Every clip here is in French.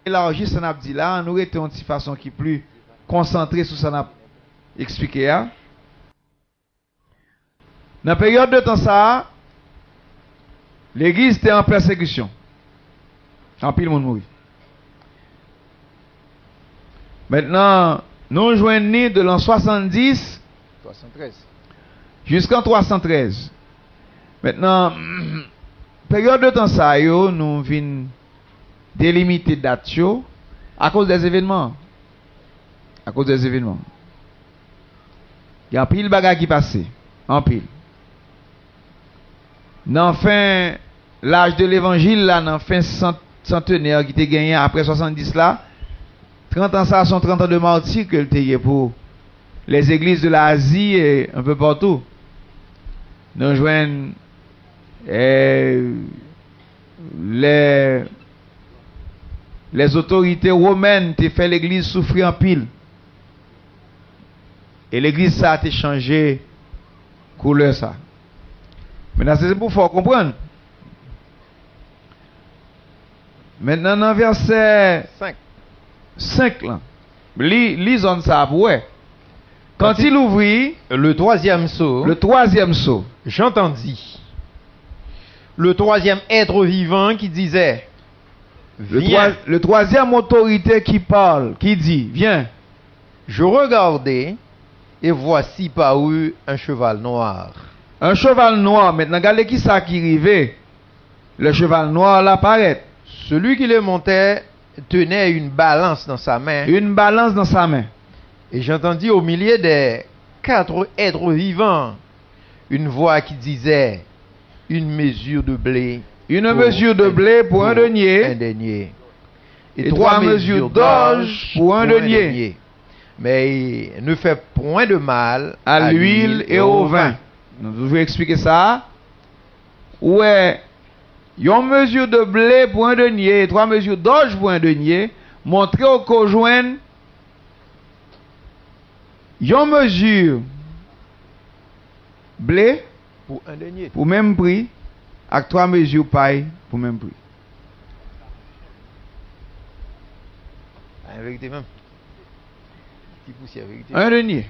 élargi ce qu'on a dit là, nous étions une façon qui est plus concentrée sur ce qu'on a expliqué. Hein? Dans la période de temps ça, l'église était en persécution. En pile monde mourit. Maintenant, nous joignons de l'an 70 jusqu'en 313. Maintenant, période de temps ça, nous venons délimiter date à cause des événements. À cause des événements. Il y a un pile de bagages qui passent. En pile. Dans fin l'âge de l'évangile, là, dans fin centenaire qui était gagné après 70 là, 30 ans ça sont 30 ans de martyrs que le pour les églises de l'Asie et un peu partout. Nous joignons les autorités romaines qui fait l'église souffrir en pile. Et l'église ça a été changé couleur ça. Maintenant c'est pour faut comprendre. Maintenant dans verset 5 là. Lisons ça pour quand il ouvrit le troisième sceau, j'entendis le troisième être vivant qui disait, le troisième autorité qui parle, qui dit, viens. Je regardai et voici parut un cheval noir. Un cheval noir. Maintenant, regardez qui ça qui arrivait. Le cheval noir l'apparaît. Celui qui le montait tenait une balance dans sa main. Une balance dans sa main. Et j'entendis au milieu des 4 êtres vivants une voix qui disait, une mesure de blé. Une mesure de blé pour un denier. Et 3 mesures d'orge pour un denier. Mais ne fait point de mal à l'huile et au vin. Je vais expliquer ça. Ouais. Une mesure de blé pour un denier et 3 mesures d'orge pour un denier. Montrer au conjoint. Une mesure blé pour un denier. Pour même prix. Avec 3 mesures paille pour même prix. En vérité même. Un denier.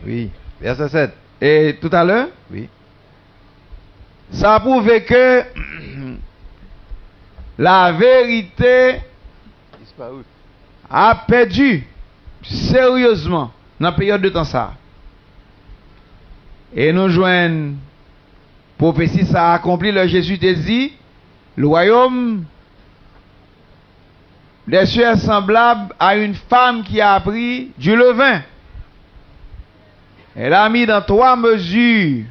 Oui. Verset 7. Et tout à l'heure? Oui. Ça prouve que la vérité a perdu sérieusement dans la période de temps ça. Et nous joignons prophétie ça a accompli le Jésus te dit le royaume des cieux est semblable à une femme qui a pris du levain. Elle a mis dans 3 mesures.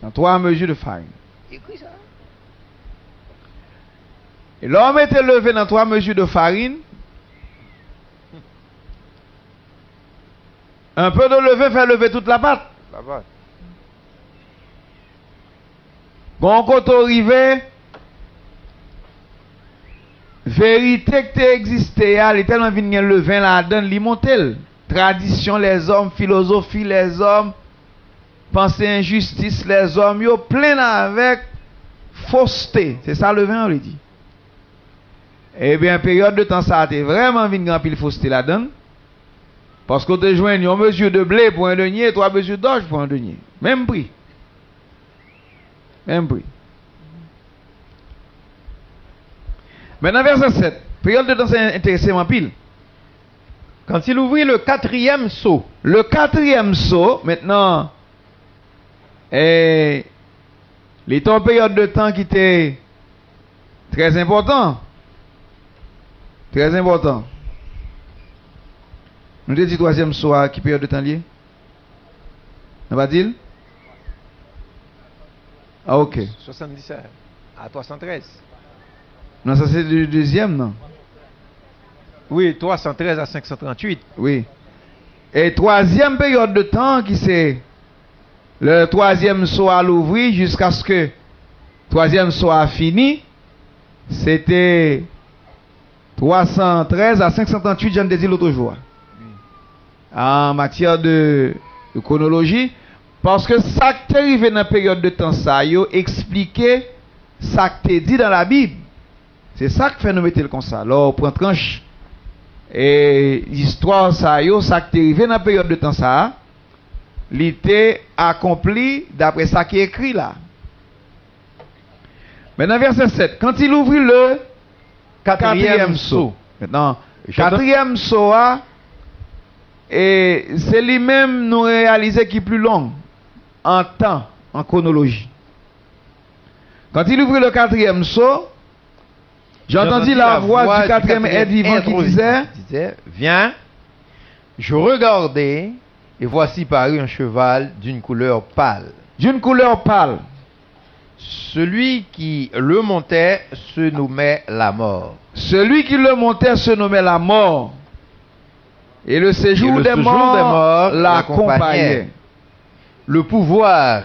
Dans 3 mesures de farine. Et l'homme était levé dans 3 mesures de farine. Un peu de levain fait lever toute la pâte. Quand on arrivé, vérité qui existait, elle est tellement venue le vin là-dedans, li montel. Tradition, les hommes, philosophie, les hommes, pensée injustice, les hommes, yo plein avec fausseté. C'est ça le vin, on le dit. Eh bien, période de temps, ça a été vraiment venu grand pile fausseté là-dedans. Parce qu'on te joint une mesure de blé pour un denier et 3 mesures d'orge pour un denier. Même prix. Même prix. Maintenant, verset 7. Période de temps, c'est intéressant en pile. Quand il ouvrit le 4e sceau. Le 4e sceau, maintenant, il était en période de temps qui était très important. Très important. Nous avons dit 3e sceau à qui période de temps lié? On va dire? Ah, ok. 77 à 313. Non, ça c'est le 2e, non? Oui, 313 à 538. Oui. Et 3e période de temps qui c'est le 3e sceau à l'ouvrir jusqu'à ce que 3e sceau a fini. C'était 313 à 538, j'en ai dit l'autre jour. En matière de chronologie. Parce que ça qui est arrivé dans la période de temps, ça a expliqué ça qui est dit dans la Bible. C'est ça que fait nous mettre le comme ça. Alors, on prend tranche. Et l'histoire, ça qui est arrivé dans la période de temps, ça, l'était accompli d'après ça qui est écrit là. Maintenant, verset 7. Quand il ouvrit le quatrième sceau. Maintenant, quatrième sceau, et c'est lui-même nous réaliser qui est plus long en temps, en chronologie. Quand il ouvrit le quatrième sceau, j'ai entendu la voix du quatrième être vivant qui disait, viens, je regardais, et voici parut un cheval d'une couleur pâle. D'une couleur pâle. Celui qui le montait se nommait la mort. Celui qui le montait se nommait la mort. Et le séjour des morts l'accompagnait. Le pouvoir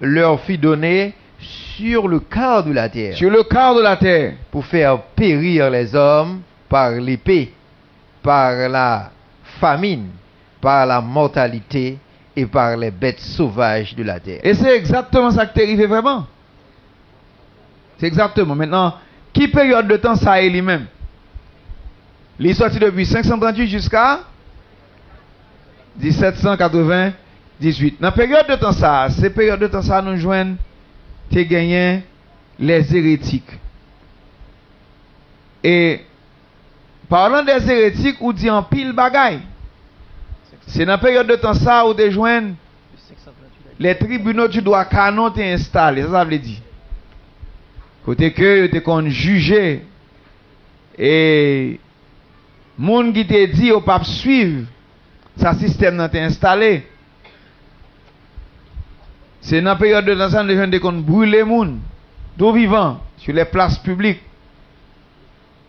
leur fut donné sur le quart de la terre. Sur le quart de la terre. Pour faire périr les hommes par l'épée, par la famine, par la mortalité et par les bêtes sauvages de la terre. Et c'est exactement ça qui t'est arrivé vraiment. C'est exactement. Maintenant, qui période de temps ça est lui-même? Il est sorti depuis 538 jusqu'à 1798. Dans la période de temps ça, ces périodes de temps ça nous joignent t'es gagné les hérétiques. Et parlant des hérétiques, ou dit en pile bagaille. C'est dans la période de temps ça où tu joins les tribunaux du droit canon t'es installé. Ça veut dire. Côté que tu es jugé et monde qui te dit au pape suivre sa système dans t'es installé. C'est dans la période de temps ça les gens qui brûlent les gens tout vivant sur les places publiques.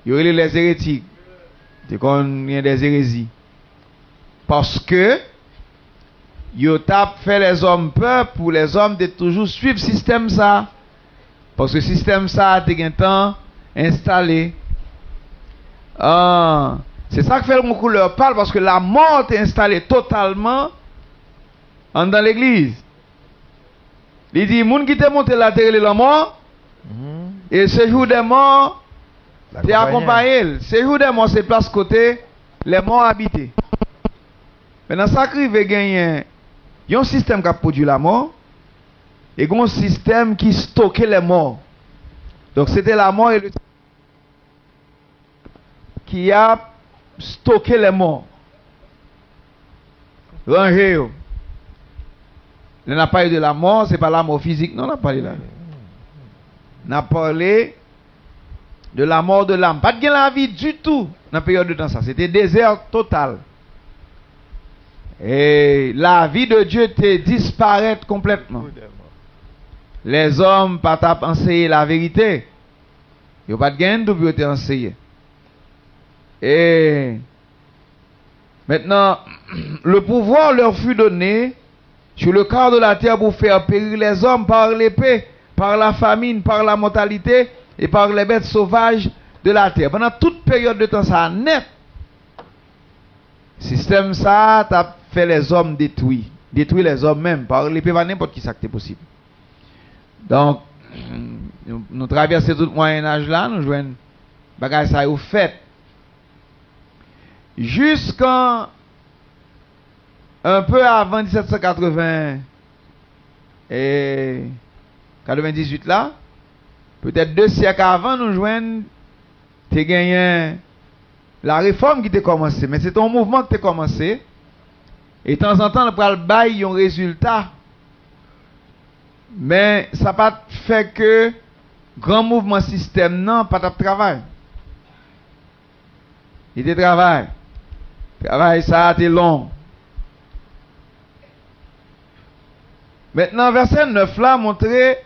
Il y aurait les hérétiques. Il y a des hérésies. Parce que yo tap fait les hommes peur pour les hommes de toujours suivre le système ça. Parce que le système ça a été un temps installé. C'est ça que fait mon couleur parle parce que la mort est installée totalement dans l'église. Il dit, moun qui te monté la terre la mort, et ce jour des morts, t'es accompagné. Ce jour des morts, c'est place côté, les morts habités. Maintenant, ça qui veut gagner, il y a un système qui a produit la mort, et il y a un système qui stocke les morts. Donc, c'était la mort et le qui a stocké les morts. Rangé. On n'a pas parlé de la mort, c'est pas la mort physique, non, on a parlé là. On a parlé de la mort de l'âme. Pas de la vie du tout dans la période de temps ça. C'était désert total. Et la vie de Dieu te disparaît complètement. Les hommes pas enseigner la vérité. Ils n'ont pas de gain de te enseigner. Et maintenant, le pouvoir leur fut donné sur le quart de la terre pour faire périr les hommes par l'épée, par la famine, par la mortalité et par les bêtes sauvages de la terre. Pendant toute période de temps, ça a net. Système ça, t'as fait les hommes détruire les hommes même par l'épée, pas n'importe qui ça que c'est possible. Donc, nous traversons tout le Moyen-Âge là, nous jouons bagage ça au fait. Jusqu'en un peu avant 1780 et 98 là, peut-être 2 siècles avant, nous joignons, tu gagné la réforme qui t'a commencé, mais c'est ton mouvement qui t'a commencé. Et de temps en temps, on prend le bail, un résultat. Mais ça n'a pas fait que grand mouvement système, non, pas de travail. Il te travail. Travail, ça a été long. Maintenant, verset 9 là, montrer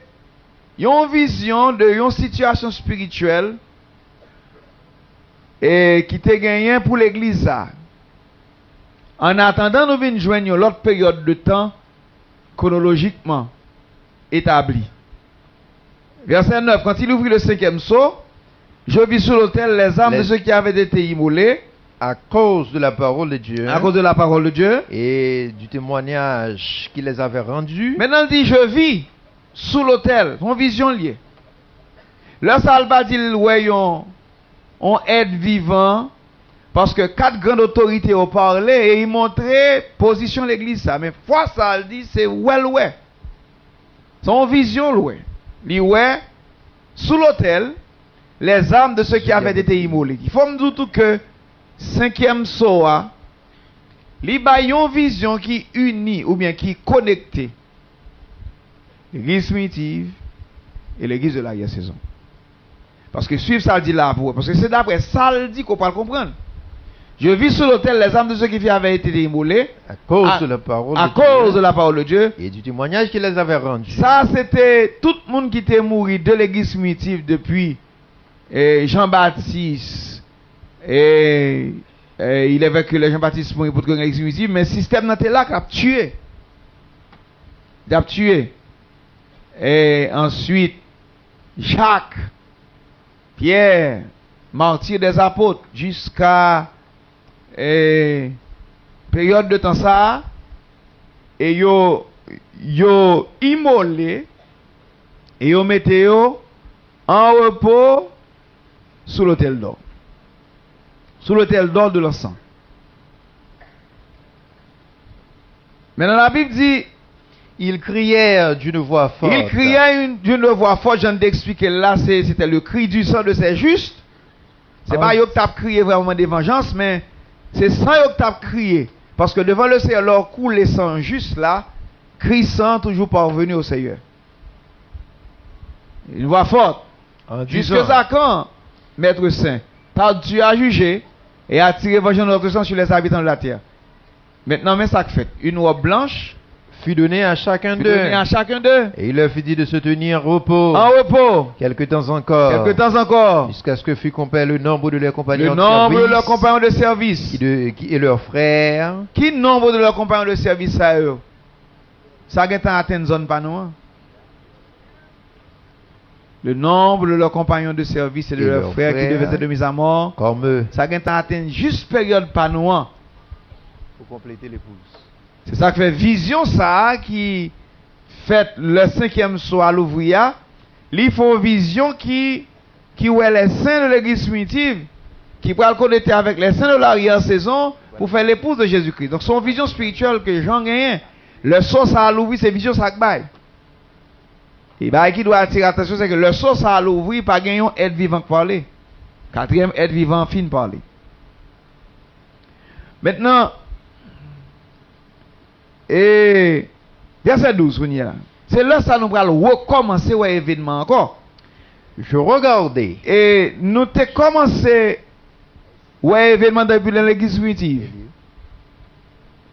une vision de une situation spirituelle et qui te gagné pour l'église. En attendant, nous venons joindre l'autre période de temps chronologiquement établie. Verset 9, quand il ouvrit le 5e sceau, je vis sur l'autel les âmes de ceux qui avaient été immolés à cause de la parole de Dieu. À cause de la parole de Dieu. Et du témoignage qu'il les avait rendu. Maintenant, il dit, je vis sous l'autel. Son vision liée. Là, ça va dire, ouais, on aide vivant, parce que 4 grandes autorités ont parlé et ils montraient position de l'église ça. Mais fois ça, elle dit, c'est ouais. Son vision, ouais. Il ouais, sous l'autel, les âmes de ceux qui avaient été immolés. Il faut me dire tout que 5e soa, il y a une vision qui unit ou bien qui connecte l'église primitive et l'église de l'arrière-saison. Parce que suivre ça dit là pour parce que c'est d'après ça le dit qu'on peut le comprendre. Je vis sur l'autel les âmes de ceux qui avaient été immolés à cause de la parole de la parole de Dieu et du témoignage qu'il les avait rendu. Ça c'était tout le monde qui était mort de l'église primitive depuis Jean-Baptiste et il avait que les Jean-Baptiste mourir pour que l'église primitive mais le système n'était là qu'a tué. Et ensuite Jacques, Pierre, martyr des apôtres, jusqu'à période de temps ça, et yo immolé, et yo mettez yo en repos sous l'autel d'or. Sous l'autel d'or de l'encens. Maintenant la Bible dit, ils crièrent d'une voix forte. Ils criaient d'une voix forte, je viens d'expliquer là, c'était le cri du sang de ces justes. C'est pas eux qui ont crié vraiment des vengeances, mais c'est sans eux qui ont crié. Parce que devant le Seigneur, leur coule les sang juste là, cri sang toujours parvenu au Seigneur. Une voix forte. Jusque à quand, Maître Saint, tu as jugé et a tiré vengeance de notre sang sur les habitants de la terre. Maintenant, mais ça que fait. Une robe blanche fut donné à chacun d'eux. Et il leur fut dit de se tenir en repos. Quelque temps encore. Jusqu'à ce que fut complet le nombre de leurs compagnons de service. Et leurs frères. Qui nombre de leurs compagnons de service à eux? Ça a atteint une zone pas nous. Le nombre de leurs compagnons de service et de leurs frères qui devaient être mis à mort. Comme eux. Ça a atteint juste période pas nous. Pour compléter l'épouse. C'est ça qui fait vision ça qui fait le 5e soir à l'ouvrier. Il faut vision qui est les saints de l'église primitive qui pourra le connecter avec les saints de l'arrière-saison pour faire l'épouse de Jésus-Christ. Donc son vision spirituelle que Jean gagne, le source à l'ouvrier c'est vision ça que bail. Et bah qui doit attirer attention c'est que le source à l'ouvrier pas gagner un être vivant qui parler. 4e être vivant fin parler. Maintenant et verset 12, c'est là ça nous va recommencer ouais événement encore. Je regardais et nous t'ai commencé ouais événement depuis l'église primitive.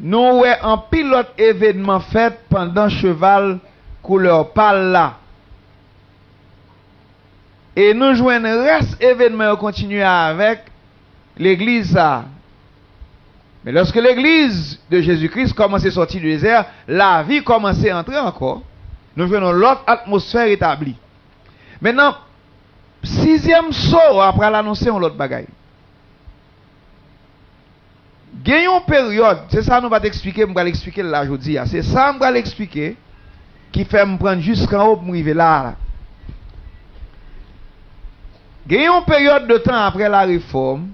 Nous ouais un pilote événement fait pendant cheval couleur pâle là. Et nous joignons reste événement continuer avec l'église ça. Mais lorsque l'église de Jésus-Christ commence à sortir du désert, la vie commence à entrer encore. Nous venons l'autre atmosphère établie. Maintenant, 6e saut après l'annoncer on l'autre bagaille. Gagnons période, c'est ça nous va t'expliquer, nous va l'expliquer là aujourd'hui. C'est ça nous va l'expliquer qui fait me prendre jusqu'en haut pour m'arriver là. Gagnons période de temps après la réforme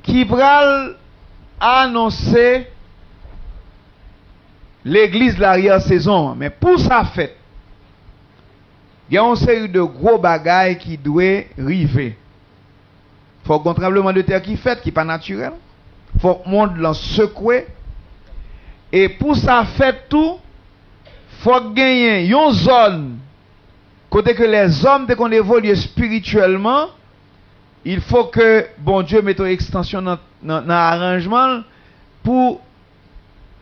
qui va annoncer l'église de l'arrière-saison. Mais pour ça fait, il y a une série de gros bagailles qui doivent arriver. Il faut qu'un tremblement de terre qui fait, qui n'est pas naturel. Il faut que le monde l'en secoue. Et pour ça fait tout, il faut gagner une zone côté que les hommes, dès qu'on évolue spirituellement, il faut que bon Dieu mette une extension dans l'arrangement pour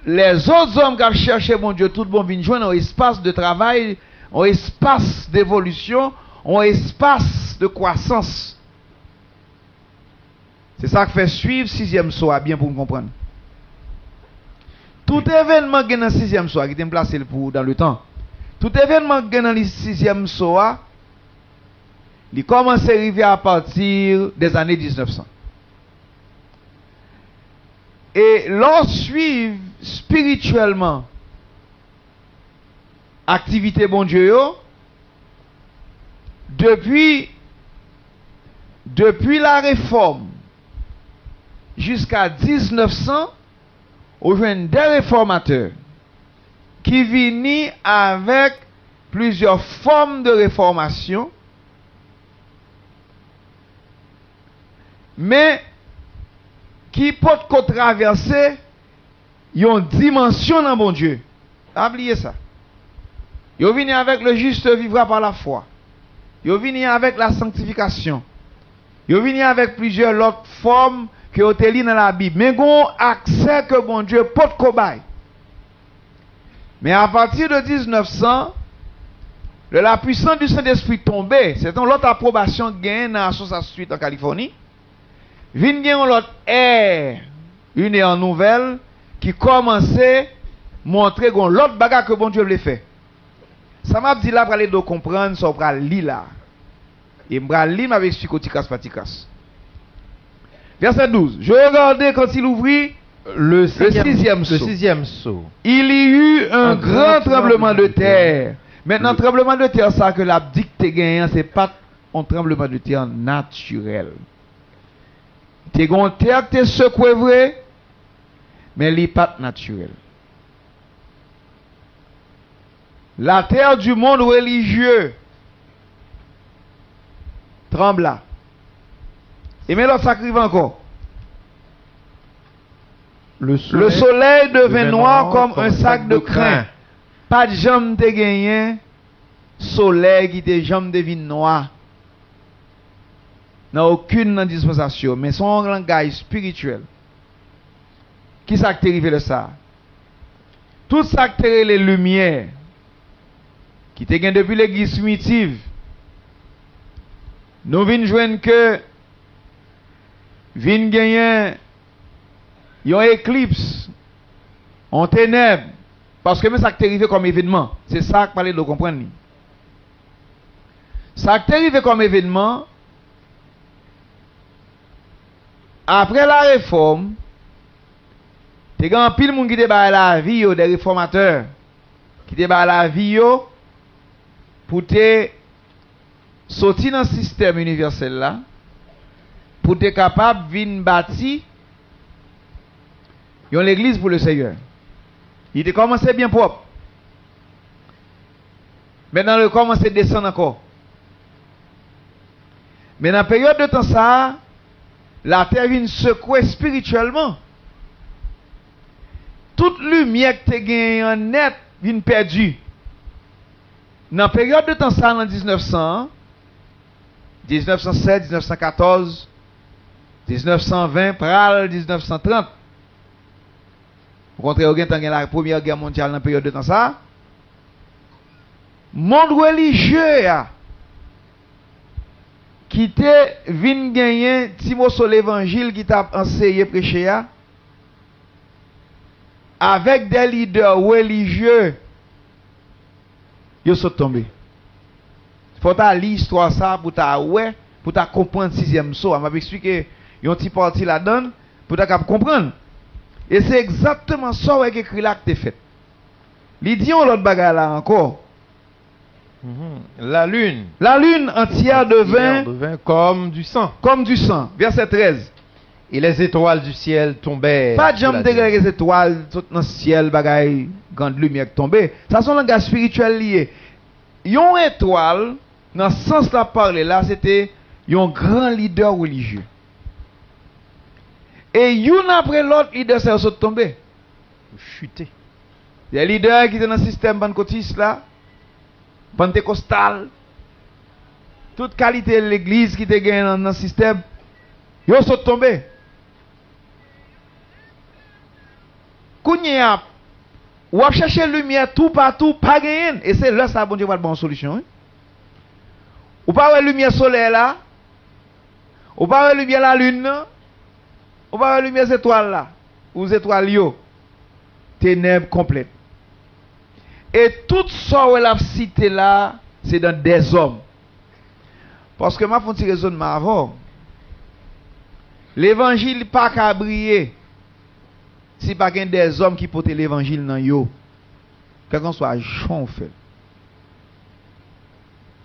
les autres hommes qui cherchent bon Dieu, tout bon viennent joindre un espace de travail, un espace d'évolution, un espace de croissance. C'est ça qui fait suivre 6e soir, bien pour nous comprendre. Tout événement qui est dans le 6e soir, qui est placé dans le temps, tout événement qui est dans le 6e soir, il commence à arriver à partir des années 1900. Et l'on suit spirituellement activité bon Dieu, depuis la réforme jusqu'à 1900, on joue des réformateurs qui viennent avec plusieurs formes de réformation, mais qui peuvent traverser une dimension dans bon Dieu. Oubliez ça. Ils viennent avec le juste vivra par la foi. Ils viennent avec la sanctification. Ils viennent avec plusieurs autres formes que vous avez dans la Bible. Mais on accès que bon Dieu peut cobaye. Mais à partir de 1900, la puissance du Saint-Esprit tombée, c'est une autre approbation gagnée dans la Source Street en Californie. Vient gagner l'autre ère, une ère nouvelle, qui commençait à montrer que l'autre bagarre que bon Dieu voulait faire. Ça m'a dit là pour aller comprendre, ça va lire là. Et je vais lire avec Psychoticas Paticas. Verset 12. Je regardais quand il ouvrit le sixième saut. Il y eut un grand tremblement de terre. Maintenant, tremblement de terre, ça que la dictée gagnant, ce n'est pas un tremblement de terre naturel. Tu as une terre qui est secouée, vrai, mais elle n'est pas naturelle. La terre du monde religieux trembla. Et mais l'autre s'acrive encore. Le soleil devint noir comme un sac de crin. Pas de jambe de gagné, soleil qui te jambe devient noir. N'a aucune dispensation, mais son langage spirituel. Qui ça qui arrivé de ça? Tout ça qui est les lumières, qui te gagne depuis l'église primitive, nous venons joindre que vient gagner une éclipse en ténèbres parce que ça qui est arrivé comme événement, c'est ça que parler de comprendre. Ça qui est arrivé comme événement après la réforme, tu as un pile monde qui débat la vie des réformateurs qui débat la vie pour te sortir dans le système universel là, pour être capable de venir bâtir l'église pour le Seigneur. Il a commencé bien propre. Maintenant, il a commencé à descendre encore. Mais dans la période de temps ça, la terre vient secouer spirituellement. Toute lumière que tu as gagnée en net vient perdue. Dans la période de temps ça, en 1900, 1907, 1914, 1920, pral 1930. Au contraire, il y a la Première Guerre mondiale dans la période de temps ça. Monde religieux qui était venu gagner Timothée l'évangile qui t'a enseigné prêcher avec des leaders religieux, ils sont tombés. Il faut lire l'histoire ça pour ta comprendre sixième saut. Je vais expliquer un petit parti là-dedans pour ta comprendre. Et c'est exactement ça qui est écrit là que tu fait. Il dit l'autre bagarre là encore. La lune entière devint comme du sang. Comme du sang. Verset 13. Et les étoiles du ciel tombèrent. Pas de jambe de les étoiles dans le ciel, bagaille, grande lumière qui tombait. Ça c'est un langage spirituel lié. Une étoile, dans ce sens là parler là, c'était un grand leader religieux. Et une après l'autre, leader ça sont tombés. Chuté. Les leaders qui étaient dans le système pentecôtiste là, pentecostal, toute qualité de l'église qui était gagnée dans le système, ils sont tombés. Kounya, ou à chercher lumière tout partout, pas gagné. Et c'est là ça bon Dieu va une bonne solution. Hein? Ou pas la lumière solaire là, ou pas la lumière la lune, ou pas la lumière étoile là, ou étoiles yo, ténèbres complètes. Et tout ça où la cité là, c'est dans des hommes. Parce que ma font un raisonnement avant. L'évangile pas qu'à briller. Si pas qu'il y a des hommes qui portent l'évangile dans yo. Quel qu'on soit Jean fait.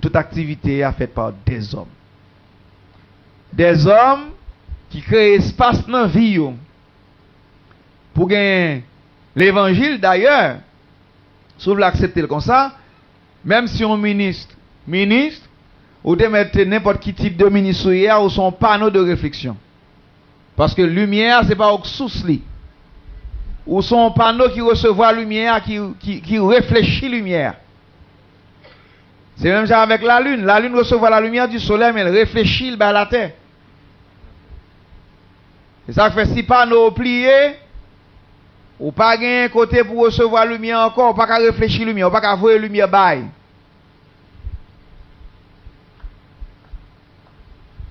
toute activité est faite par des hommes. Des hommes qui créent espace dans la vie pour gagner l'évangile. D'ailleurs, si vous l'acceptez comme ça, même si on ministre, ou de mettre n'importe quel type de ministre ou son panneau de réflexion. Parce que lumière, ce n'est pas au source. Ou son panneau qui recevra lumière, qui réfléchit lumière. C'est même ça avec la lune. La lune recevra la lumière du soleil, mais elle réfléchit à la terre. C'est ça qui fait si panneau plié, ou pas un côté pour recevoir la lumière encore, ou pas qu'à réfléchir la lumière, ou pas qu'à voir la lumière bail.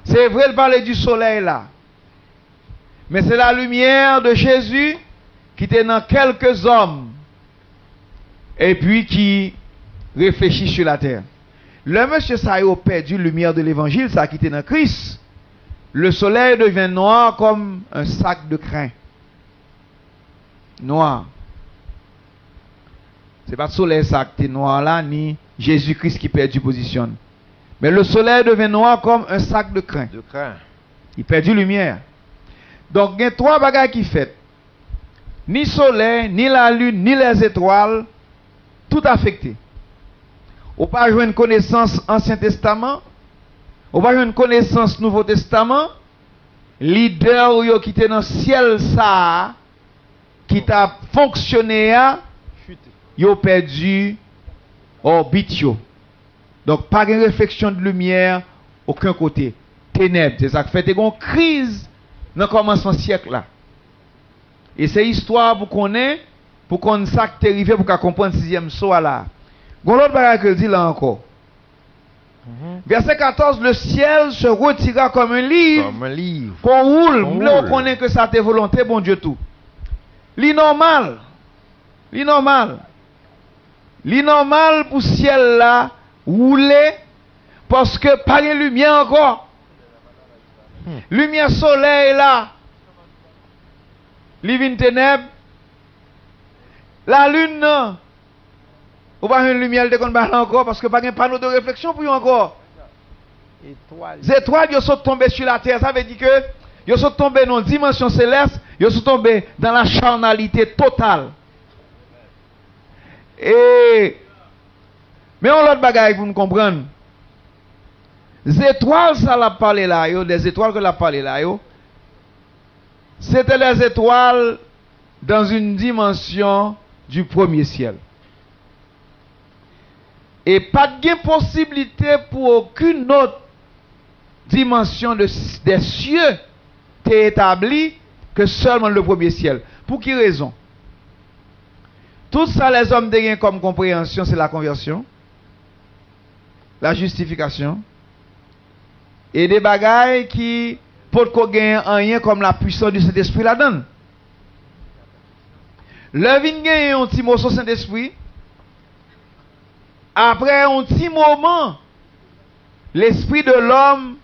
C'est vrai de parler du soleil là. Mais c'est la lumière de Jésus qui était dans quelques hommes. Et puis qui réfléchit sur la terre. Le monsieur ça a perdu la lumière de l'évangile, ça a quitté dans Christ. Le soleil devient noir comme un sac de crin. Noir. C'est pas le soleil ça qui est noir là, ni Jésus-Christ qui perd du position. Mais le soleil devient noir comme un sac de crin. Il perd du lumière. Donc, il y a trois bagages qui fait. Ni soleil, ni la lune, ni les étoiles, tout affecté. Ou pas jouer une connaissance Ancien Testament, ou pas jouer une connaissance Nouveau Testament, leader ou qui était dans le ciel ça, qui t'a fonctionné, yo perdu orbite. Donc, pas de réflexion de lumière, aucun côté. Ténèbres, c'est ça qui fait une crise dans le commencement siècle là. Et c'est histoire pour qu'on ait, pour qu'on ça qui est arrivé, pour qu'on comprenne le sixième soir là. Gon l'autre bagage que dit là encore. Verset 14, le ciel se retira comme un livre. Comme un livre. Qu'on roule. Là, on connaît que ça t'est volonté, bon Dieu tout. L'innormal. L'innormal. L'innormal pour ciel là, rouler, parce que pas de lumière encore. Lumière soleil là. Living ténèbres. La lune non. Ou pas une lumière de qu'on encore parce que pas un panneau de réflexion pour eux encore. Les étoiles, ils sont tombées sur la terre. Ça veut dire que ils sont tombés dans une dimension céleste, ils sont tombés dans la charnalité totale. Et mais on l'autre bagaille pour nous comprendre. Les étoiles, ça l'a parlé là, des étoiles que l'a parlé là, c'était les étoiles dans une dimension du premier ciel. Et pas de possibilité pour aucune autre dimension des cieux t'est établie que seulement le premier ciel. Pour quelle raison? Tout ça, les hommes dégainent comme compréhension, c'est la conversion, la justification, et des bagailles qui peuvent gagner rien comme la puissance du Saint-Esprit la donne. Le vin gagne un petit morceau Saint-Esprit. Après un petit moment, l'esprit de l'homme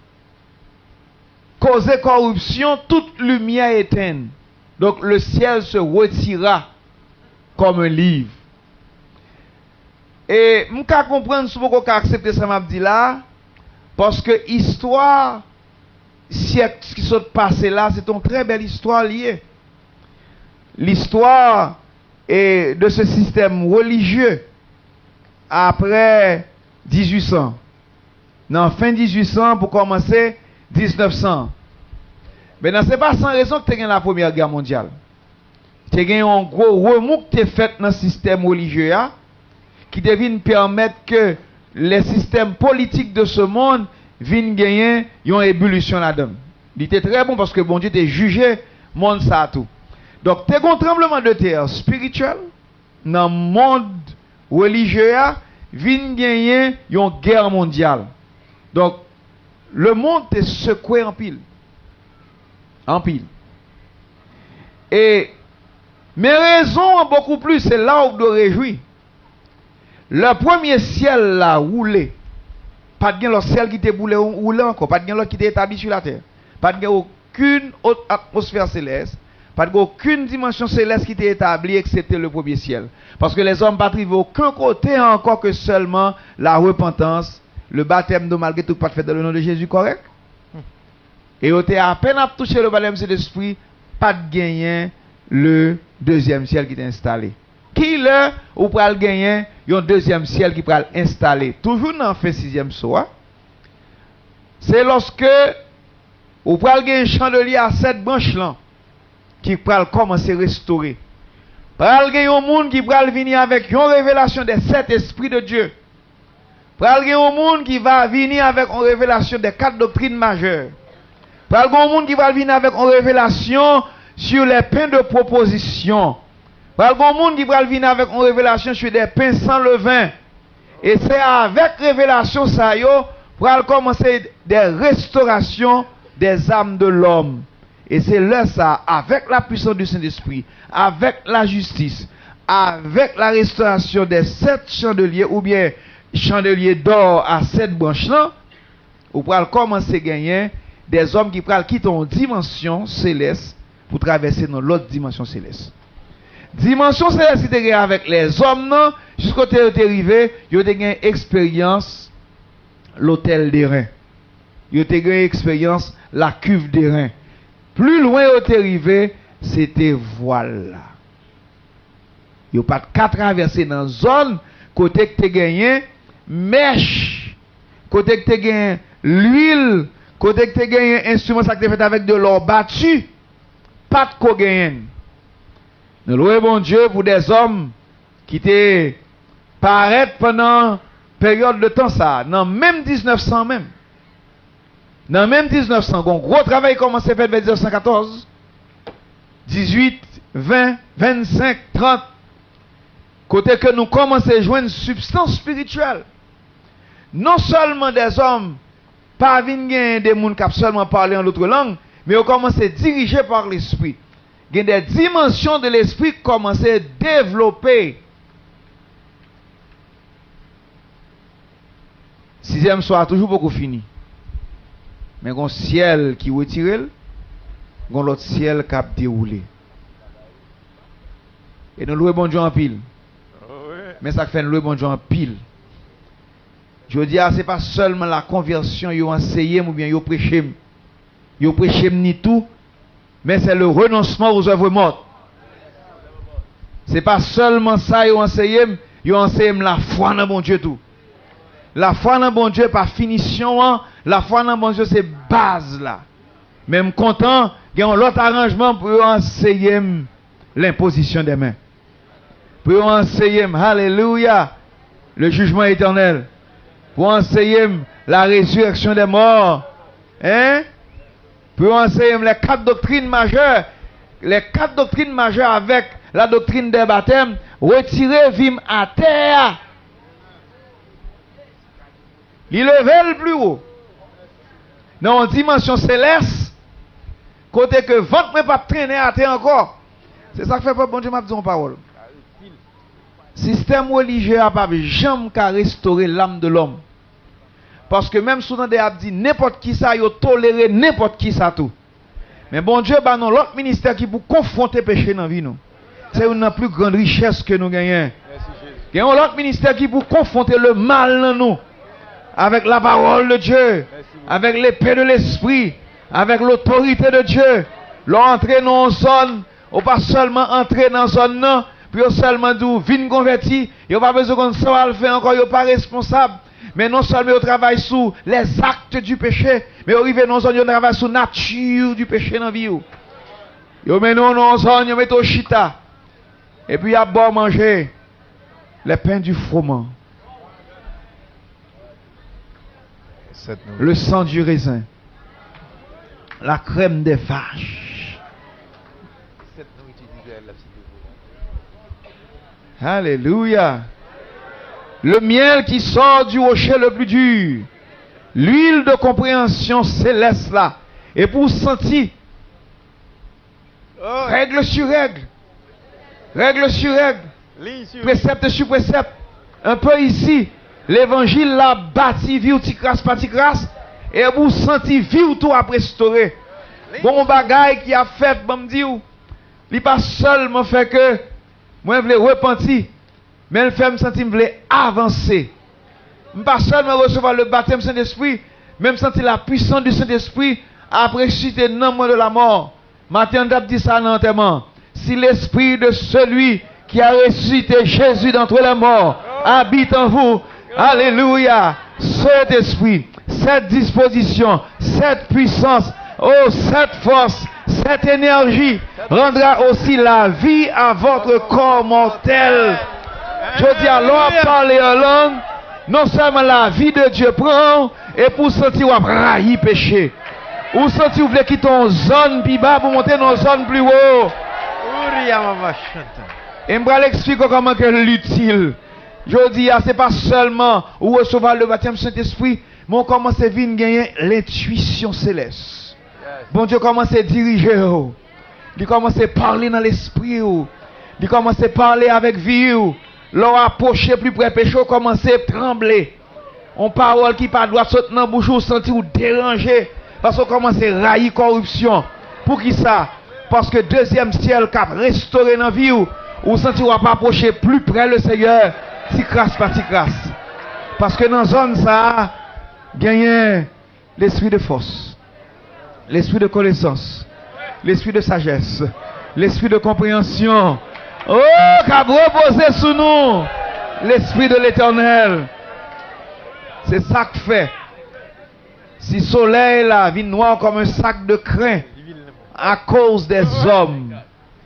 causait corruption, toute lumière éteinte. Donc le ciel se retira comme un livre. Et je peux comprendre si vous accepter ça m'a dit là, parce que l'histoire, ce qui s'est passé là, c'est une très belle histoire liée. L'histoire de ce système religieux après 1800. Non, fin 1800 pour commencer 1900. Mais ce n'est pas sans raison que tu as gagné la Première Guerre mondiale. Tu as gagné un gros remous qui est fait dans le système religieux qui devine permettre que les systèmes politiques de ce monde viennent gagner une ébullition là-dedans. Il était très bon parce que bon Dieu t'a jugé le monde ça tout. Donc, tu as un tremblement de terre spirituel dans le monde religieux vient gagner une guerre mondiale. Donc, le monde est secoué en pile. En pile. Et, mes raisons beaucoup plus, c'est là où je réjouis. Le premier ciel là, roulé. Pas de l'autre ciel qui était roulé encore. Pas de l'autre qui était établi sur la terre. Pas de aucune autre atmosphère céleste. Pas aucune dimension céleste qui était établie excepté le premier ciel. Parce que les hommes ne arrivent aucun côté encore que seulement la repentance, le baptême de malgré tout pas fait dans le nom de Jésus correct. Et on était à peine à toucher le baptême de l'esprit, pas de gagner le deuxième ciel qui est installé. Qui le ou pral gagner un deuxième ciel qui pral installé. Toujours dans fait sixième soir. C'est lorsque ou pral gagner un chandelier à 7 branches là qui pral commencer à restaurer. Pral gagner un monde qui pral venir avec une révélation des 7 esprits de Dieu. Pral gagner un monde qui va venir avec une révélation des 4 doctrines majeures. Pral gagner un monde qui va venir avec une révélation sur les pains de proposition. Pral gagner un monde qui va venir avec une révélation sur des pains sans levain. Et c'est avec révélation ça yo pral commencer des restaurations des âmes de l'homme. Et c'est là ça, avec la puissance du Saint-Esprit, avec la justice, avec la restauration des 7 chandeliers, ou bien chandeliers d'or à 7 branches là, ou pour commencer à gagner des hommes qui pral quitter une dimension céleste pour traverser dans l'autre dimension céleste. Dimension céleste qui avec les hommes non, jusqu'au côté où arrivé, ils ont gagné expérience l'hôtel des reins. Ils ont gagné expérience la cuve des reins. Plus loin où t'es arrivé, c'était voile. Il n'y a pas de qu'à traverser dans la zone, côté que tu gagné, mèche, côté que tu gagné l'huile, côté que tu gagné instrument ça que tu fait avec de l'or battu, pas de quoi gagner. Nous louons bon Dieu pour des hommes qui étaient paraître pendant période de temps ça, dans même 1900 même. Dans même 1900, un gros travail commencé vers 1914, 18, 20, 25, 30. Côté que nous commençons à jouer une substance spirituelle. Non seulement des hommes, pas venir des gens qui seulement parler en l'autre langue, mais on commence à diriger par l'esprit. Il y a des dimensions de l'esprit qui commencent à développer. Sixième soir, toujours beaucoup fini. Mais il y a un ciel qui retire, il y a l'autre ciel qui a déroulé. Et nous louons bon Dieu en pile. Mais ça fait nous louer bon Dieu en pile. Je dis, ce n'est pas seulement la conversion, ils ont enseigné ou bien ils ont prêché. Ils ont prêché ni tout, mais c'est le renoncement aux œuvres mortes. Ce n'est pas seulement ça, ils ont enseigné la foi dans bon Dieu tout. La foi dans bon Dieu par finition, la foi dans bon Dieu c'est base là. Même content, il y a un autre arrangement pour enseigner l'imposition des mains. Pour enseigner, alléluia, le jugement éternel. Pour enseigner la résurrection des morts. Hein? Pour enseigner les 4 doctrines majeures. Les 4 doctrines majeures avec la doctrine des baptêmes. Retirer vim à terre. Il lever le plus haut. Dans une dimension céleste, côté que votre ne pas traîner à terre encore. C'est ça que fait pas bon Dieu m'a dit en parole. Système religieux n'a pas jamais qu'à restaurer l'âme de l'homme. Parce que même souvent des a dit n'importe qui ça, il toléré n'importe qui ça tout. Mais bon Dieu, bah non, l'autre ministère qui pour confronter péché dans la vie nous. C'est une plus grande richesse que nous gagnons. Il y a l'autre ministère qui pour confronter le mal dans nous. Avec la parole de Dieu, avec l'épée de l'esprit, avec l'autorité de Dieu. L'entrée dans une zone, ou pas seulement entrer dans une zone, non, puis seulement d'où vin converti, il n'y a pas besoin de ça le faire encore, il n'y a pas responsable. Mais non seulement on travaille sur les actes du péché, mais on arrive dans une zone, on travaille sur la nature du péché dans la vie. On met nous dans une zone, on met au chita. Et puis il y a bon manger les pains du froment. Le sang du raisin, la crème des vaches. Alléluia. Le miel qui sort du rocher le plus dur. L'huile de compréhension céleste là. Et pour sentir, règle sur règle. Règle sur règle. Précepte sur précepte. Un peu ici. L'évangile l'a bâti, vie ou ticras, pas ticras, et vous sentez vie ou tout à restaurer. Bon bagaille qui a fait, bon me dit, il pas seulement fait que, moi je voulais repentir, mais il fait me sentir, je voulais avancer. Pas seulement recevoir le baptême Saint-Esprit, même sentir la puissance du Saint-Esprit après ressusciter non moins de la mort. Matthieu a dit ça dans l'enterrement. Si l'esprit de celui qui a ressuscité Jésus d'entre les morts habite en vous, alléluia, cet esprit, cette disposition, cette puissance, oh, cette force, cette énergie rendra aussi la vie à votre corps mortel. Je dis alors, parler en langue, non seulement la vie de Dieu prend, et pour sentir ou railler péché. Ou sentir ou voulez quitter une zone plus bas pour monter dans une zone plus haut. Et je vais expliquer comment c'est l'utile. Je dis, c'est pas seulement ou recevoir le baptême Saint-Esprit, mais on commence à venir gagner l'intuition céleste. Bon Dieu commence à diriger. Il commence à parler dans l'esprit. Il commence à parler avec vie. L'on approche plus près péché, commence à trembler. On parole qui pas droit sauter dans bouche ou sentir ou déranger. Parce qu'on commence à railler corruption. Pour qui ça? Parce que deuxième ciel qui a restauré dans la vie ou sentir ou pas approcher plus près le Seigneur. Si crasse pas, si crasse. Parce que dans la zone ça, gagne l'esprit de force, l'esprit de connaissance, l'esprit de sagesse, l'esprit de compréhension. Oh, qu'a reposé sous nous l'esprit de l'Éternel. C'est ça que fait. Si le soleil là vient noir comme un sac de crin à cause des hommes,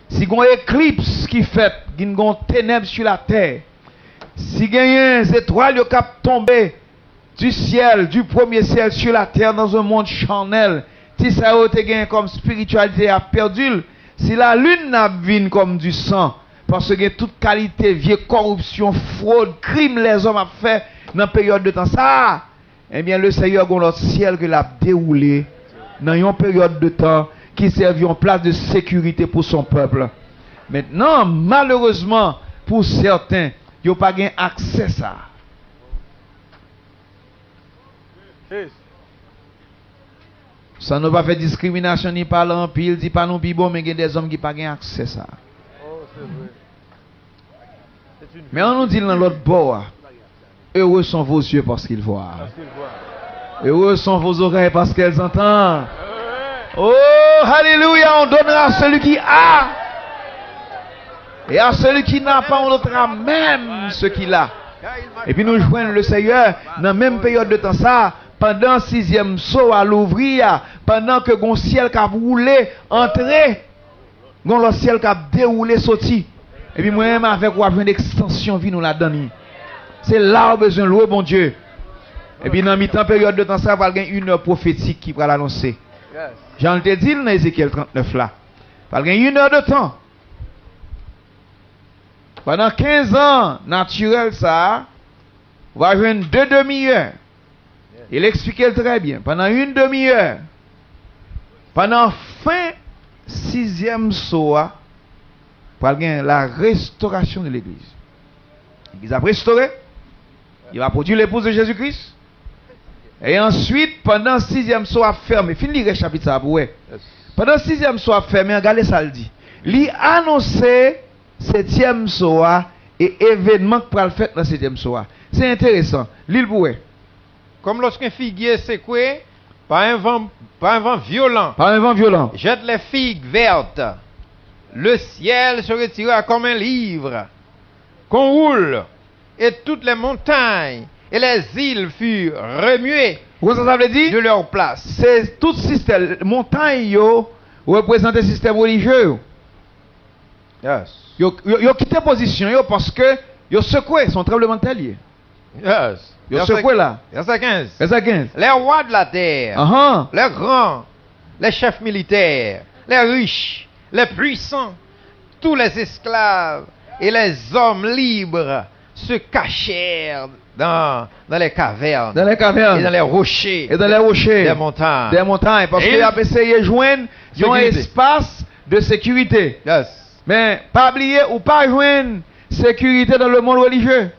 si il y a une éclipse qui fait, il y a une ténèbres sur la terre, si il y a des étoiles qui sont tombées du ciel, du premier ciel sur la terre dans un monde charnel, si ça a été comme spiritualité a perdu, si la lune n'a vu comme du sang, parce que toute qualité, vieille corruption, fraude, crime les hommes ont fait dans la période de temps, ça, eh bien le Seigneur a notre ciel que l'a déroulé dans une période de temps qui servit en place de sécurité pour son peuple. Maintenant, malheureusement, pour certains, ils n'ont pas accès à ça. Ça n'a pas fait discrimination ni par l'empile, ni pas non plus bon, mais il y a des hommes qui n'ont pas accès à ça. Mais on nous dit dans l'autre bord, heureux sont vos yeux parce qu'ils voient. Heureux sont vos oreilles parce qu'elles entendent. Oh, alléluia, on donnera à celui qui a. Et à celui qui n'a pas, on donnera même ce qu'il a. Et puis nous joignons le Seigneur dans la même période de temps ça, pendant le 6e saut à l'ouvrir, pendant que le ciel qui a roulé, entré, le ciel qui a déroulé, sorti. Et puis moi-même avec quoi une extension vie nous la donne. C'est là où besoin de louer bon Dieu. Et puis dans la mi-temps période de temps ça, il va y avoir une heure prophétique qui va l'annoncer. J'en te dit dans Ézéchiel 39 là. Il va y avoir une heure de temps. Pendant 15 ans, naturel ça, on va jouer 2 demi-heures. Il expliquait très bien. Pendant une demi-heure, pendant fin 6e soir, pour la restauration de l'église. L'église a restauré. Il va produire l'épouse de Jésus-Christ. Et ensuite, pendant le 6e soir fermé, fini le chapitre ça pour ouais. Pendant le 6e soir fermé, regardez ça le dit. Il a annoncé 7e soir et événement qui va le faire dans 7e soir. C'est intéressant. L'île pour ouais. Comme lorsqu'un figuier secoué par un vent violent. Par un vent violent. Jette les figues vertes. Le ciel se retira comme un livre qu'on roule, et toutes les montagnes et les îles furent remuées ça veut dire? De leur place. C'est tout système. Montagne représente un système religieux. Yes. Yo quitté position parce que yo secoué son tremblement de terre. Yes. Yo secoué là. Verset 15. Verset 15. Les rois de la terre, les grands, les chefs militaires, les riches, les puissants, tous les esclaves et les hommes libres se cachèrent dans les cavernes. Dans les cavernes. Et dans les rochers. Et dans les rochers. Des montagnes. Des montagnes. Parce qu'il a essayé de joindre un espace de sécurité. Yes. Mais pas oublier ou pas joindre sécurité dans le monde religieux.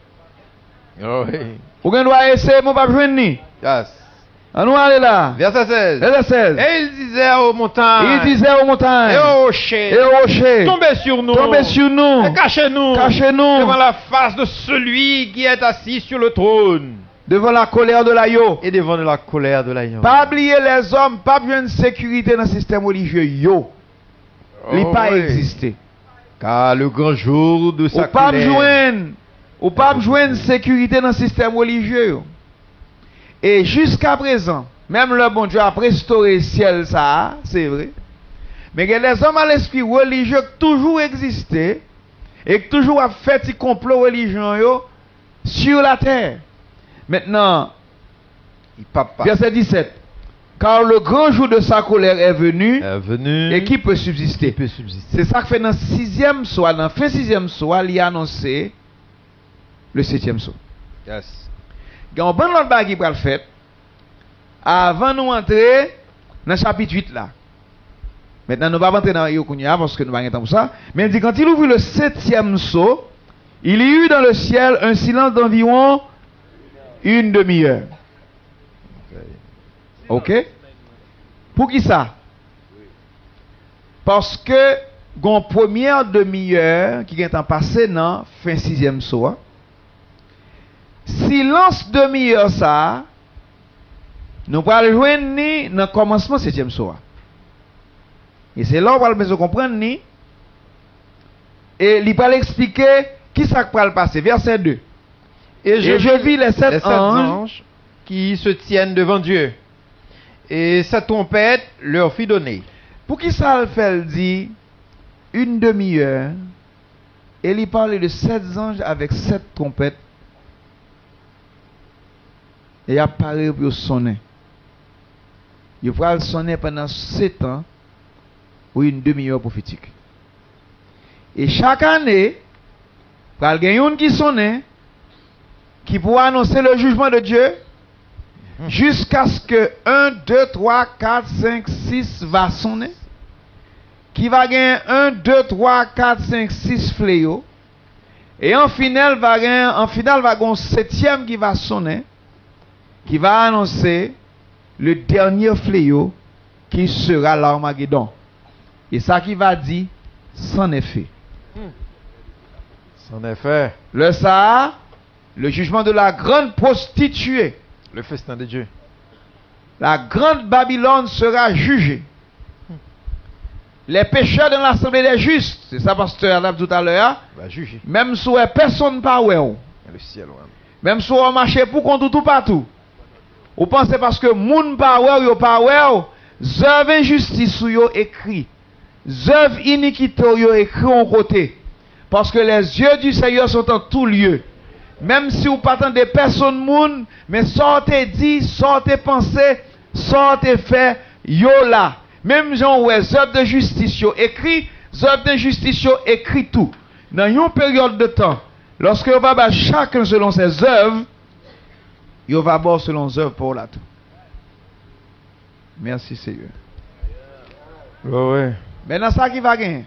Oh, oui. Ou bien doit essayer de pas joindre ni. Yes. On va aller là. Verset 16. Verset 16. Et il disait aux montagnes. Il disait aux montagnes. Et aux rochers. Et aux rochers. Tombez sur nous. Tombez sur nous. Et cachez-nous. Cachez-nous. Devant la face de celui qui est assis sur le trône. Devant la colère de l'agneau. Et devant la colère de l'agneau. Pas oublier les hommes, pas besoin de sécurité dans le système religieux. Yo. Il n'a pas existé. Car le grand jour de sa colère. Ou pas joindre sécurité dans le système religieux. Et jusqu'à présent, même le bon Dieu a restauré le ciel, ça, c'est vrai. Mais il y a des hommes à l'esprit religieux qui toujours existé et qui toujours a fait des complots religieux sur la terre. Maintenant, verset 17. Car le grand jour de sa colère est venu, et qui peut subsister? C'est ça que fait dans le 6e soir, dans le fin 6e soir, il a annoncé le 7e soir. Yes. Il y a un bon autre bagage qui va le faire avant de nous entrer dans le chapitre 8 là. Maintenant, nous ne allons pas entrer dans Yokunia parce que nous n'avons pas temps pour ça. Mais il dit quand il ouvre le 7e sceau, il y eut dans le ciel un silence d'environ une demi-heure. Ok? Pour qui ça? Parce que, une première demi-heure qui est en passé dans fin 6e soir, silence demi-heure ça, nous allons joindre dans le commencement 7e soir. Et c'est là où on va comprendre ni. Et il va expliquer qui ça va passer. Verset 2. Et je vis les sept anges qui se tiennent devant Dieu. Et sa trompette leur fit donner. Pour qui ça le fait dit une demi-heure. Et il parle de 7 anges avec 7 trompettes. Et il apparaît pour sonner. Il va sonner pendant 7 ans. Ou une demi-heure prophétique. Et chaque année, il y a une qui sonne, qui pourra annoncer le jugement de Dieu, jusqu'à ce que 1, 2, 3, 4, 5, 6 va sonner, qui va gagner 1, 2, 3, 4, 5, 6 fléaux, et en final, va gagner un 7e qui va sonner, qui va annoncer le dernier fléau, qui sera l'Armageddon. Et ça qui va dire, c'en est fait. C'en est fait. Le Sahara, le jugement de la grande prostituée. Le festin de Dieu. La grande Babylone sera jugée. Les pécheurs dans l'assemblée des justes, c'est ça pasteur a dit tout à l'heure, va juger. Même si personne pas ouais. Le ciel, ouais. Même si on marche pour contre tout partout. Vous pensez parce que moun pas ouais, yo pas ouais, œuvre injustice yo écrit. Œuvres iniquités écrit en côté. Parce que les yeux du Seigneur sont en tout lieu. Même si vous pas des personnes moun, mais sortez dit, sortez pensé, sortez fait, yo là. Même gens ouais, œuvres de justice yo écrit, œuvres de justice yo écrit tout. Dans une période de temps, lorsque vous va chacun selon ses œuvres, vous va voir selon ses œuvres pour là tout. Merci Seigneur. Oh, ouais. Maintenant, ça qui va gagner.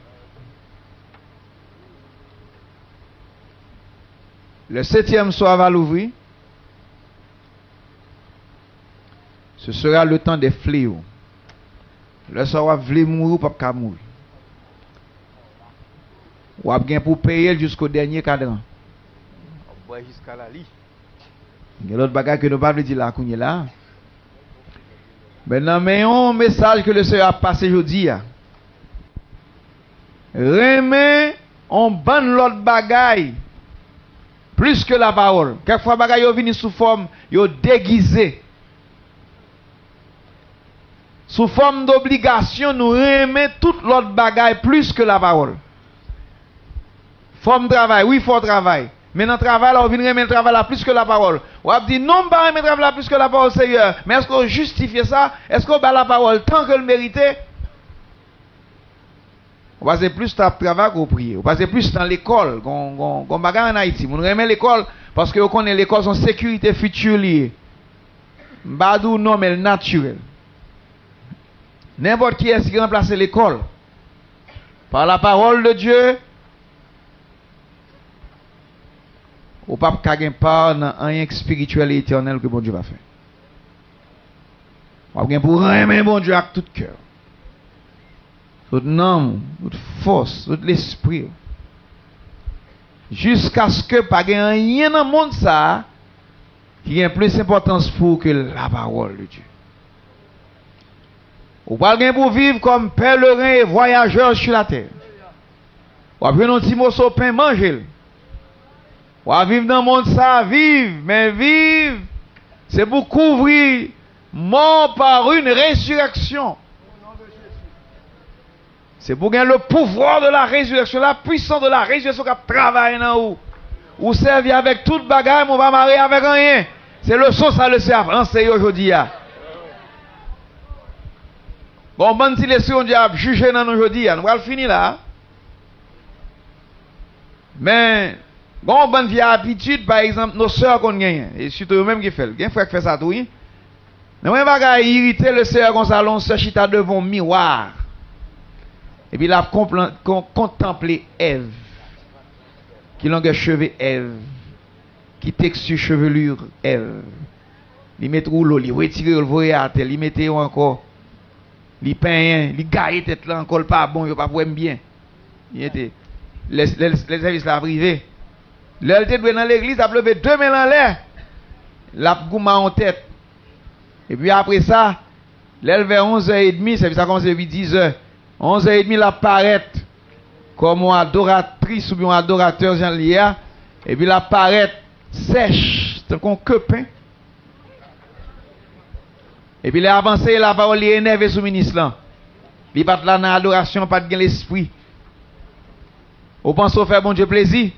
Le 7e soir va l'ouvrir. Ce sera le temps des fléaux. Le soir, vous voulez mourir, pas mourir. Ou bien pour payer jusqu'au dernier cadran. On va jusqu'à la lit. Il y a l'autre bagage que nous ne pouvons pas dire là. Maintenant, mais un message que le Seigneur a passé aujourd'hui. Remet on ban l'autre bagaille plus que la parole. Quelquefois bagaille yo vini sous forme yo déguisé. Sous forme d'obligation nous remet toute l'autre bagaille plus que la parole. Forme travail, oui, faut travail. Mais dans le travail là on vient remettre le travail là plus que la parole. On a dit non pas remettre le travail là plus que la parole Seigneur. Mais est-ce qu'on justifie ça? Est-ce qu'on bat la parole tant que le méritait? On passe plus dans le travail qu'on prie. On passe plus dans l'école. On bagarre en Haïti. On remet l'école parce que on connaît l'école son sécurité future liée. Badou non mais naturel. N'importe qui est qui remplace l'école par la parole de Dieu. Ou pas qu'à part dans un spirituel et éternel que bon Dieu va faire. On va pour aimer bon Dieu avec tout cœur. Toute nom, toute force, tout l'esprit. Jusqu'à ce que pas rien dans le monde ça qui a plus d'importance pour que la parole de Dieu. Ou pas pour vivre comme pèlerin et voyageur sur la terre. Ou à prendre un petit morceau de pain, manger. Ou à vivre dans le monde, ça, vivre. Mais vivre, c'est pour couvrir mort par une résurrection. C'est pour gagner le pouvoir de la résurrection, la puissance de la résurrection qui travaille dans vous. Ou servir avec toute bagarre, mais on va marier avec rien. C'est le son, ça le sert enseigner aujourd'hui. Bon, bonne si les on dit à juger dans nous aujourd'hui, nous allons finir là. Mais, bon, bonne vieille habitude, par exemple, nos soeurs qu'on gagne, et surtout eux-mêmes qui font, il y a un frère qui fait ça tout, oui. Mais on va irriter le soeur comme ça, l'on se chita devant un miroir. Et puis, il a contemplé Ève, qui longueur cheveux Ève, qui texture chevelure Ève. Il met rouleau, il retire le voyer à terre, il mettait encore, il peint, il gagne tête là encore pas bon, il pas pour bien. Il était les services là privés. L'elle était dans l'église, a levé 2 mains en l'air. La gouma en tête. Et puis après ça, l'elle vers 11h30, ça commence depuis 10h. 11h30, la paraît comme une adoratrice ou bien un adorateur Jean Lia. Et puis la paraît sèche, c'est comme que pain. Et puis il a avancé, la parole est énervé sous le ministre là. Il pas là dans l'adoration, pas de l'esprit. Vous pensez faire bon Dieu plaisir?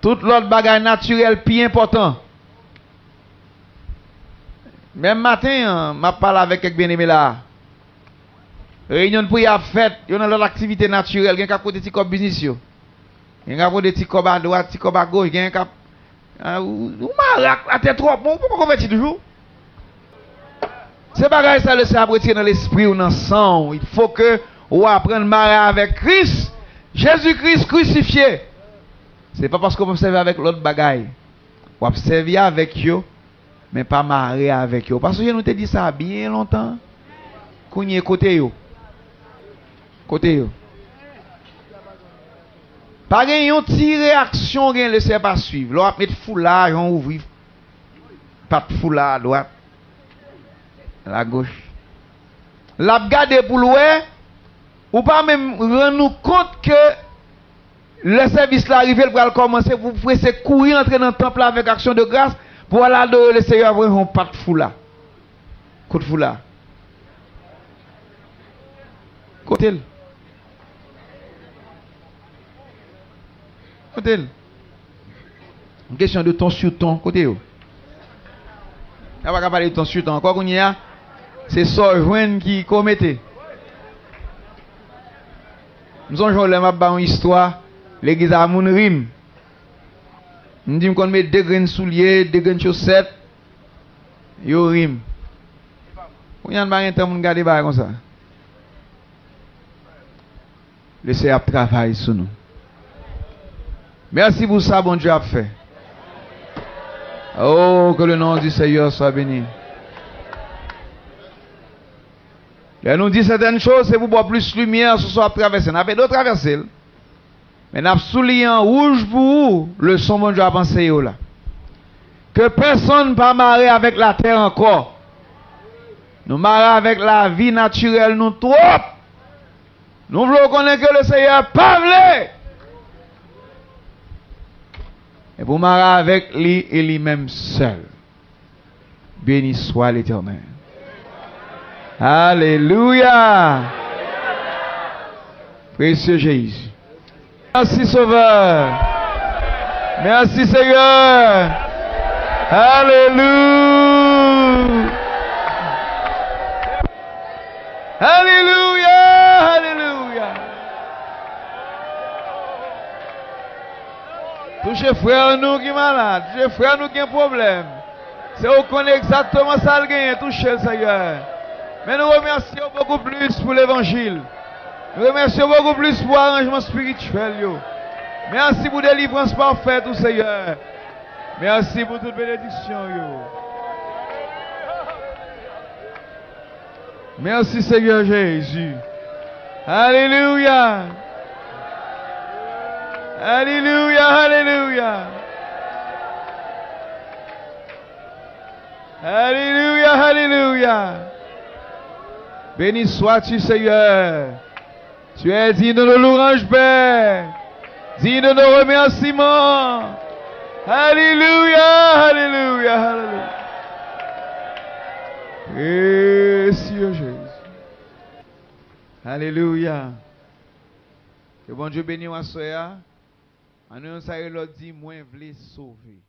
Toute l'autre bagaille naturelle, plus important. Même matin, je parle avec quelques bien-aimés là. Réunion de prière faite, il y a l'autre activité naturelle, il y a un côté de business. Il y a un côté de à droite, de à gauche, il y a un cap. Ou mal, la tête trop, pourquoi on fait toujours? C'est bagaille ça le sait après dans l'esprit ou dans le sang. Il faut que on apprenne à marrer avec Christ, Jésus-Christ crucifié. C'est pas parce qu'on observe avec l'autre bagaille. On observe avec eux, mais pas marrer avec eux. Parce que je nous te dit ça bien longtemps. Qu'on y est côté eux. Côté eux. Pas une petite réaction, ne laissez pas suivre. L'on va mettre foulard, on ouvre. Pas de foulard à droite. À la gauche. La garder pour louer, ou pas même rendre nous compte que le service là arrivé, il va commencer, vous pouvez courir, entrer dans le temple avec action de grâce pour aller adorer le Seigneur, vous n'avez pas de foulard. Coup de foulard. Côté. Côté. Une question de ton sur ton, côté. On va pas parler de ton sur ton. Encore qu'on y a, c'est ça qui commettait. Nous avons joué une histoire, l'église à Mounrim. Nous disons qu'on met 2 grains de souliers, 2 grains de chaussettes, yo rim. Vous n'avez pas un temps de garder comme ça. Laissez à travailler sur nous. Merci pour ça, bon Dieu a fait. Oh, que le nom du Seigneur soit béni. Et nous dit certaines choses, c'est pour boire plus de lumière, ce soit traversé. N'a pas d'autres traversées. Mais n'a souligné en rouge pour vous, le son bon Dieu a pensé là. Que personne ne va marrer avec la terre encore. Nous marrer avec la vie naturelle, nous trop. Nous voulons connaître que le Seigneur pas voulu. Et pour marrer avec lui et lui-même seul. Béni soit l'Éternel. Alléluia. Précieux Jésus. Merci Sauveur. Merci Seigneur. Alléluia. Alléluia. Alléluia. Touchez frère nous qui est malade. Touchez frère nous qui a un problème. C'est où qu'on est exactement ça le gagne. Touchez le Seigneur. Mais nous remercions beaucoup plus pour l'évangile. Nous remercions beaucoup plus pour l'arrangement spirituel. Merci pour la délivrance parfaite, au Seigneur. Merci pour toute bénédiction. Merci Seigneur Jésus. Alléluia. Alléluia, alléluia. Alléluia, alléluia. Béni sois-tu, Seigneur. Tu es digne de nos louanges, Père. Digne de nos remerciements. Alléluia, alléluia, alléluia. Précieux Jésus. Alléluia. Que bon Dieu bénisse à soya. En nous, ça, il a dit, moi, je voulais sauver.